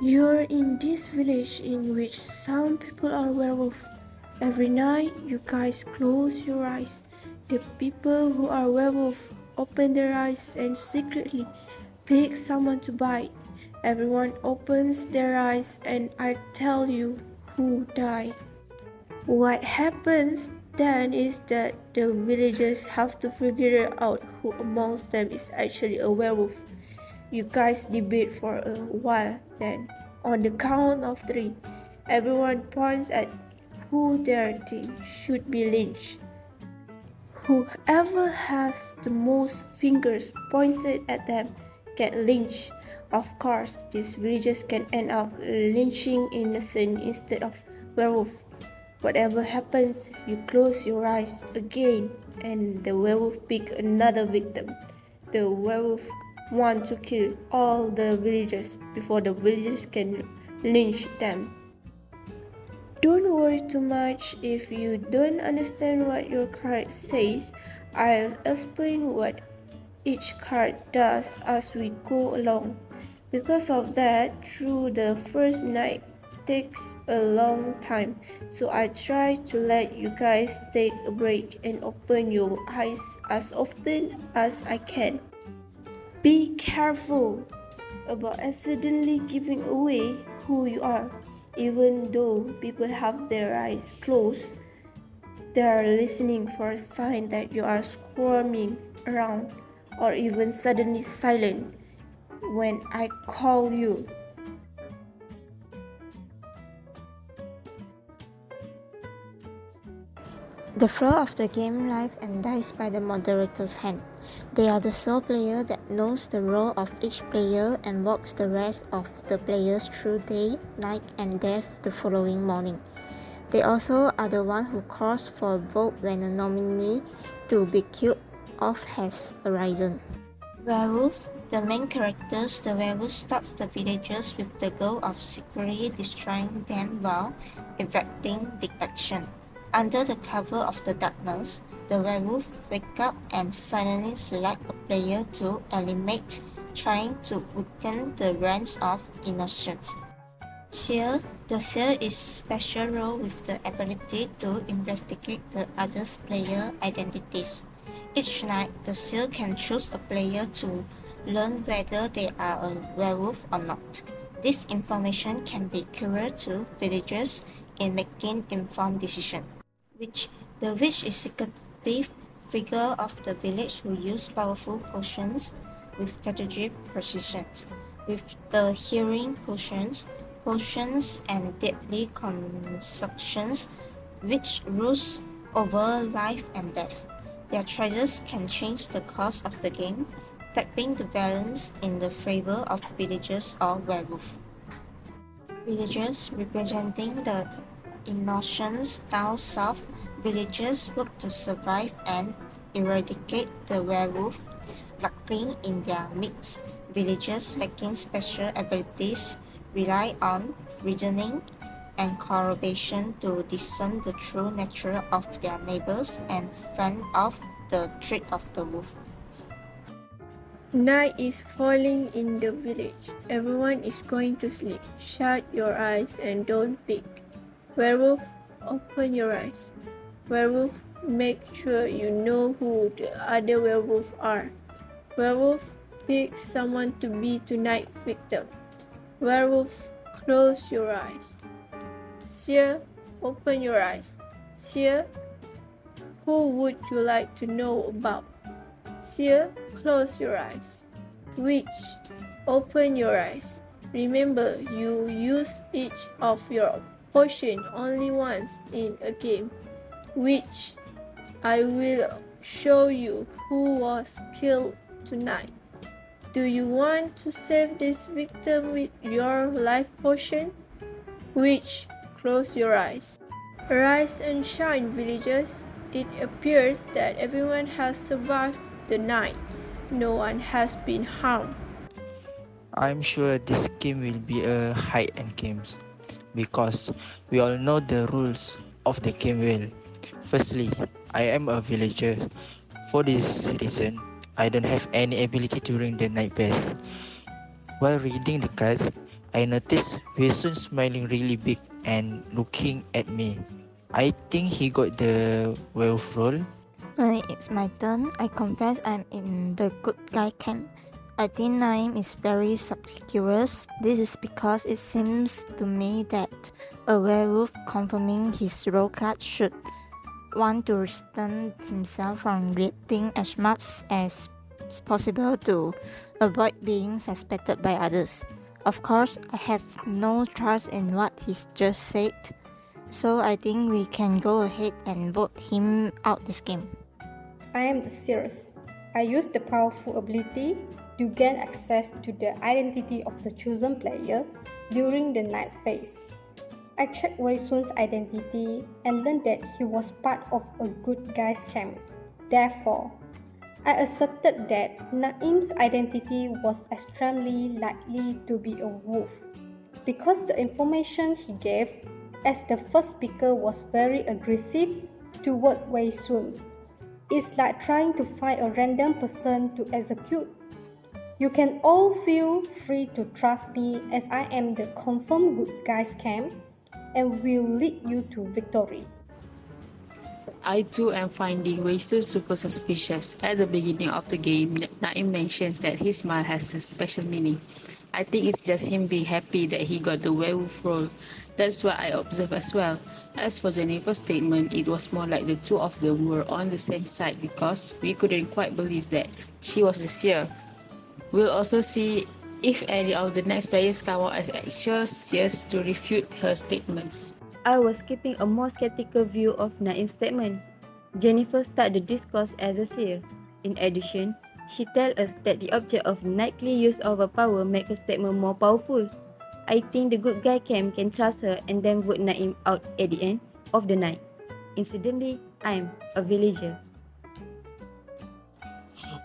You're in this village in which some people are werewolf. Every night you guys close your eyes. The people who are werewolf open their eyes and secretly pick someone to bite. Everyone opens their eyes and I tell you who died. What happens then is that the villagers have to figure out who amongst them is actually a werewolf. You guys debate for a while, then, on the count of three, everyone points at who they think should be lynched. Whoever has the most fingers pointed at them get lynched. Of course, these villagers can end up lynching innocent instead of werewolf. Whatever happens, you close your eyes again and the werewolf pick another victim. The werewolf wants to kill all the villagers before the villagers can lynch them. Don't worry too much if you don't understand what your card says. I'll explain what each card does as we go along. Because of that, through the first night takes a long time, so I try to let you guys take a break and open your eyes as often as I can. Be careful about accidentally giving away who you are. Even though people have their eyes closed, they are listening for a sign that you are squirming around or even suddenly silent when I call you. The flow of the game live and dies by the moderator's hand. They are the sole player that knows the role of each player and walks the rest of the players through day, night, and death the following morning. They also are the one who calls for a vote when a nominee to be killed off has arisen. Werewolf. The main characters, the werewolf stalks the villagers with the goal of secretly destroying them while evading detection. Under the cover of the darkness, the werewolf wakes up and silently selects a player to eliminate, trying to weaken the ranks of innocents. Seer. The seer is special role with the ability to investigate the other player identities. Each night, the seer can choose a player to learn whether they are a werewolf or not. This information can be crucial to villagers in making informed decisions. Witch. The witch is secretive figure of the village who use powerful potions with strategic precision. With the healing potions and deadly concoctions, which rules over life and death. Their treasures can change the course of the game, tipping the balance in the favor of villagers or werewolf. Villagers representing the innocents down south, villagers work to survive and eradicate the werewolf lurking in their midst. Villagers lacking special abilities rely on reasoning and corroboration to discern the true nature of their neighbors and fend off the threat of the wolf. Night is falling in the village. Everyone is going to sleep. Shut your eyes and don't peek. Werewolf, open your eyes. Werewolf, make sure you know who the other werewolves are. Werewolf, pick someone to be tonight's victim. Werewolf, close your eyes. Seer, open your eyes. Seer, who would you like to know about? Seer, close your eyes. Witch, open your eyes. Remember, you use each of your potion only once in a game. Witch, I will show you who was killed tonight. Do you want to save this victim with your life potion? Witch, close your eyes. Rise and shine, villagers. It appears that everyone has survived the night. No one has been harmed. I'm sure this game will be a high-end game because we all know the rules of the game well. Firstly, I am a villager. For this reason, I don't have any ability during the night phase. While reading the cards, I noticed Wilson smiling really big and looking at me. I think he got the werewolf role. When it's my turn, I confess I'm in the good guy camp. I think Naim is very suspicious. This is because it seems to me that a werewolf confirming his role card should want to restrain himself from reacting as much as possible to avoid being suspected by others. Of course, I have no trust in what he's just said, so I think we can go ahead and vote him out this game. I am serious. I use the powerful ability to gain access to the identity of the chosen player during the night phase. I checked Wei Sun's identity and learned that he was part of a good guys camp. Therefore, I asserted that Naim's identity was extremely likely to be a wolf, because the information he gave as the first speaker was very aggressive toward Wei Sun. It's like trying to find a random person to execute. You can all feel free to trust me, as I am the confirmed good guys camp and will lead you to victory. I too am finding Wei Su super suspicious. At the beginning of the game, Naim mentions that his smile has a special meaning. I think it's just him being happy that he got the werewolf role. That's what I observed as well. As for Jennifer's statement, it was more like the two of them were on the same side because we couldn't quite believe that she was the seer. We'll also see if any of the next players come out as actual seers to refute her statements. I was keeping a more skeptical view of Naim's statement. Jennifer started the discourse as a seer. In addition, she tells us that the object of nightly use of her power makes her statement more powerful. I think the good guy camp can trust her and then vote Naim out at the end of the night. Incidentally, I'm a villager.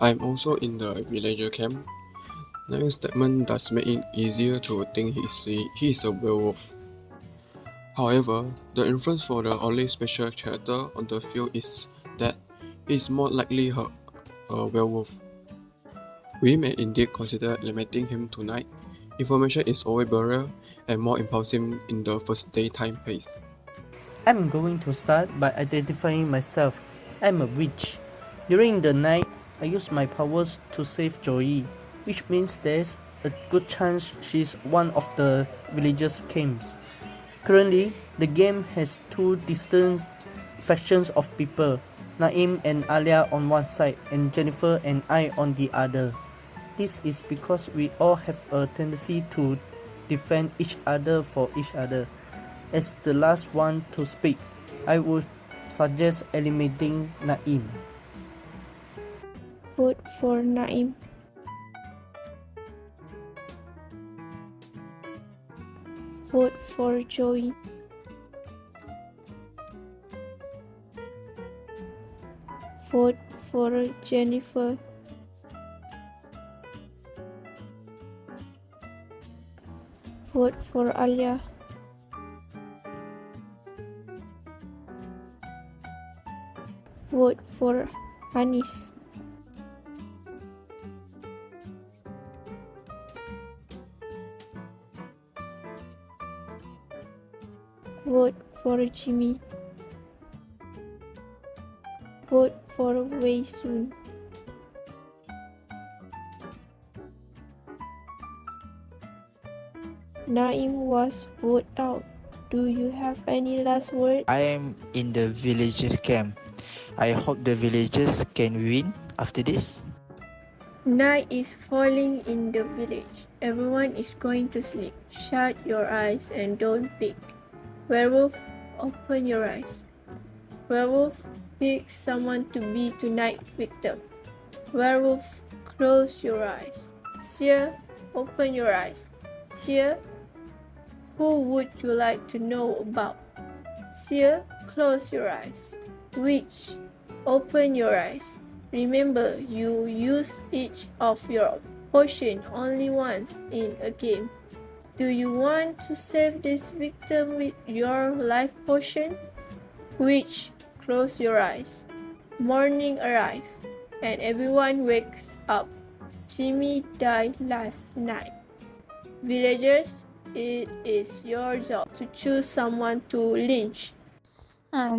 I'm also in the villager camp. Naim's statement does make it easier to think he is a werewolf. However, the inference for the only special character on the field is that he is more likely a werewolf. We may indeed consider eliminating him tonight. Information is always better and more impulsive in the first daytime phase. I'm going to start by identifying myself. I'm a witch. During the night, I use my powers to save Joey, which means there's a good chance she's one of the villagers' camps. Currently, the game has two distinct factions of people, Naim and Alia on one side and Jennifer and I on the other. This is because we all have a tendency to defend each other for each other. As the last one to speak, I would suggest eliminating Naim. Vote for Naim. Vote for Joey. Vote for Jennifer. Vote for Alia. Vote for Anis. Vote for Jimmy. Vote for Wei Sun. Naim was voted out. Do you have any last word? I am in the villagers camp. I hope the villagers can win after this. Night is falling in the village. Everyone is going to sleep. Shut your eyes and don't peek. Werewolf, open your eyes. Werewolf, pick someone to be tonight's victim. Werewolf, close your eyes. Seer, open your eyes. Seer, who would you like to know about? Seer, close your eyes. Witch, open your eyes. Remember, you use each of your potion only once in a game. Do you want to save this victim with your life potion? Witch, close your eyes. Morning arrives, and everyone wakes up. Jimmy died last night. Villagers, It is your job to choose someone to lynch.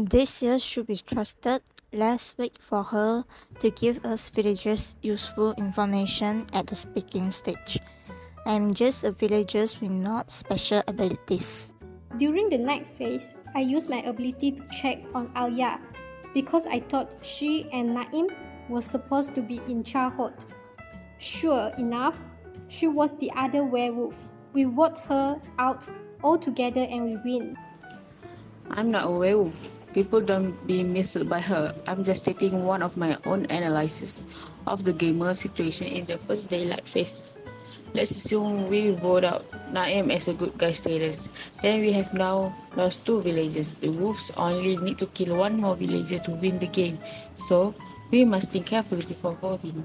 This year should be trusted. Let's wait for her to give us villagers useful information at the speaking stage. I'm just a villager with not special abilities. During the night phase, I used my ability to check on Alia because I thought she and Naim were supposed to be in childhood. Sure enough, she was the other werewolf. We vote her out all together and we win. I'm not a werewolf. People don't be misled by her. I'm just stating one of my own analysis of the gamer situation in the first daylight phase. Let's assume we vote out Naim as a good guy status. Then we have now lost 2 villagers. The wolves only need to kill 1 more villager to win the game. So we must think carefully before voting.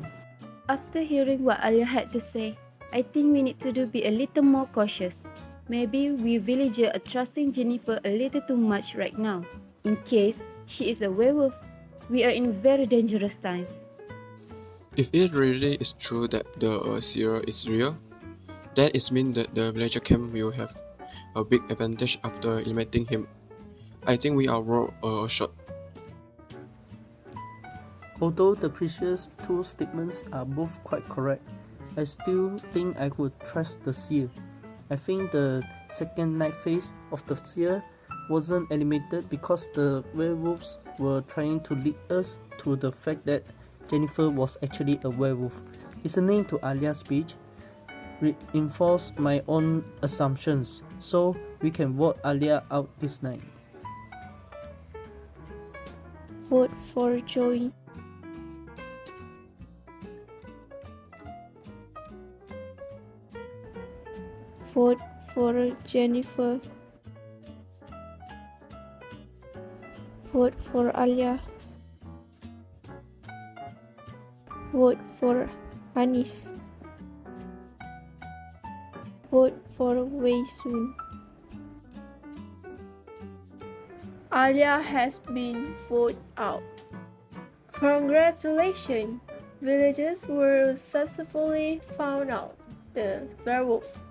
After hearing what Alia had to say, I think we need to be a little more cautious. Maybe we villagers are trusting Jennifer a little too much right now. In case she is a werewolf, we are in very dangerous time. If it really is true that the seer is real, that is mean that the villager camp will have a big advantage after eliminating him. I think we are worth a shot. Although the previous two statements are both quite correct, I still think I would trust the seer. I think the second night phase of the seer wasn't eliminated because the werewolves were trying to lead us to the fact that Jennifer was actually a werewolf. Listening to Alia's speech reinforced my own assumptions, so we can vote Alia out this night. Vote for Joey. Vote for Jennifer. Vote for Alia. Vote for Anis. Vote for Wei Sun. Alia has been voted out. Congratulations! Villagers were successfully found out the werewolf.